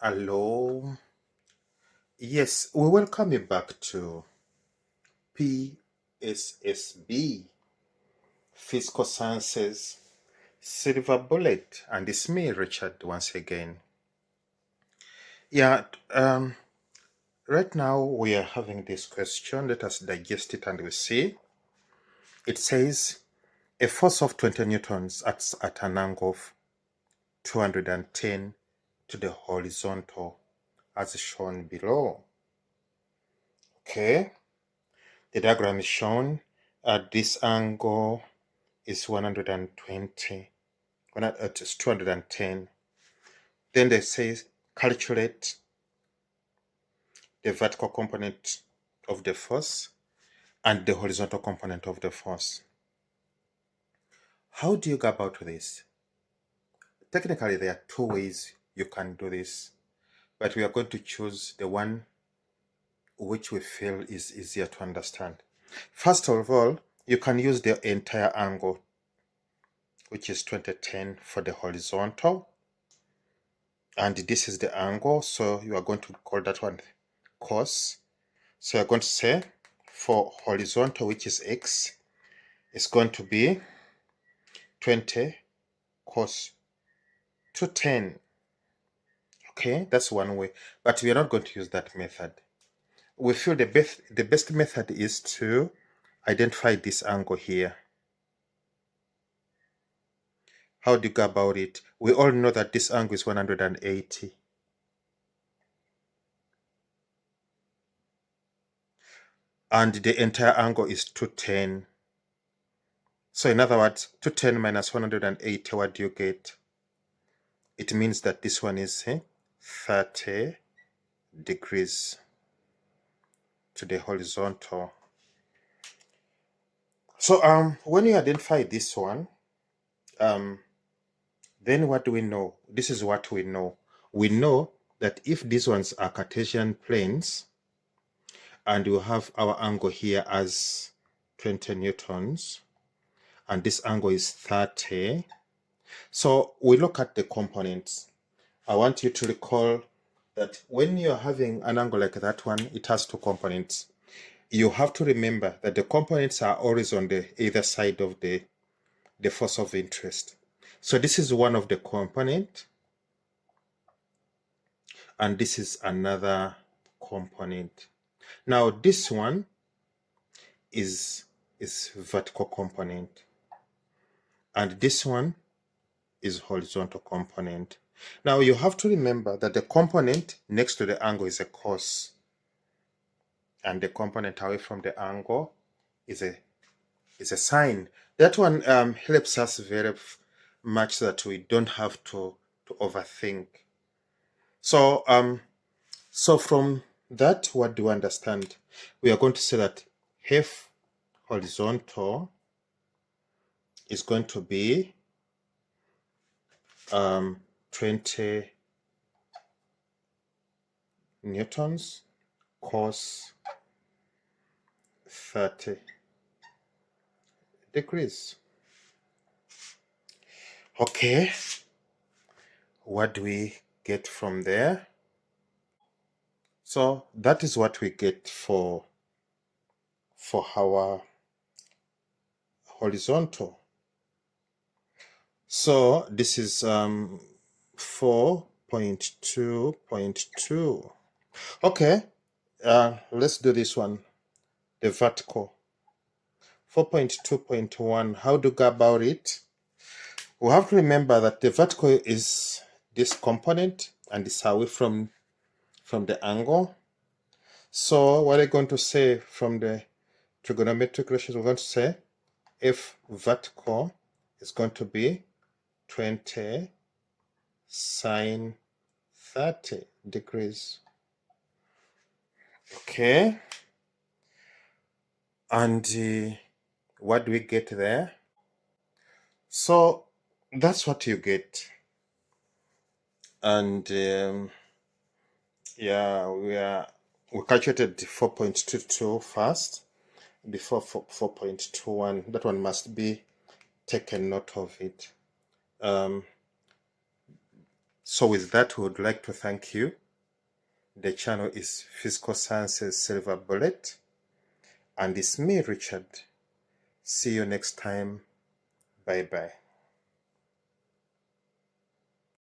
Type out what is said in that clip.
Hello. Yes, we welcome you back to PSSB, Physical Sciences, Silver Bullet, and it's me, Richard, once again. Yeah, right now we are having this question. Let us digest it and we see. It says a force of 20 newtons acts at an angle of 210 to the horizontal, as shown below. Okay. The diagram is shown at this angle is 120, it is 210. Then they say calculate the vertical component of the force and the horizontal component of the force. How do you go about this? Technically, there are two ways you can do this, but we are going to choose the one which we feel is easier to understand. First of all, you can use the entire angle, which is 2010 for the horizontal, and this is the angle, so you are going to call that one cos. So you're going to say for horizontal, which is x, is going to be 20 cos 210. Okay, that's one way, but we are not going to use that method. We feel the best method is to identify this angle here. How do you go about it? We all know that this angle is 180. And the entire angle is 210. So in other words, 210 minus 180, what do you get? It means that this one is 30 degrees to the horizontal. So when you identify this one, then what do we know? This is what we know. We know that if these ones are Cartesian planes, and we have our angle here as 20 newtons, and this angle is 30. So we look at the components. I want you to recall that when you're having an angle like that one, it has two components. You have to remember that the components are always on the either side of the force of interest. So this is one of the component, and this is another component. Now this one is vertical component, and this one is horizontal component. Now you have to remember that the component next to the angle is a cos, and the component away from the angle is a sine. That one helps us very much so that we don't have to overthink. So so from that, what do we understand? We are going to say that F horizontal is going to be 20 newtons cos 30 degrees. Okay, what do we get from there? So that is what we get for our horizontal. So this is 4.2.2. Okay, let's do this one. The vertical 4.2.1. How do you go about it? We have to remember that the vertical is this component and it's away from the angle. So what are you going to say from the trigonometric ratios? We're going to say F vertical is going to be 20 sine 30 degrees. Okay. And what do we get there? So that's what you get. And yeah, we calculated 4.22 first before 4.21. That one must be taken note of it. So with that, we would like to thank you. The channel is Physical Sciences Silver Bullet, and it's me, Richard. See you next time. Bye bye.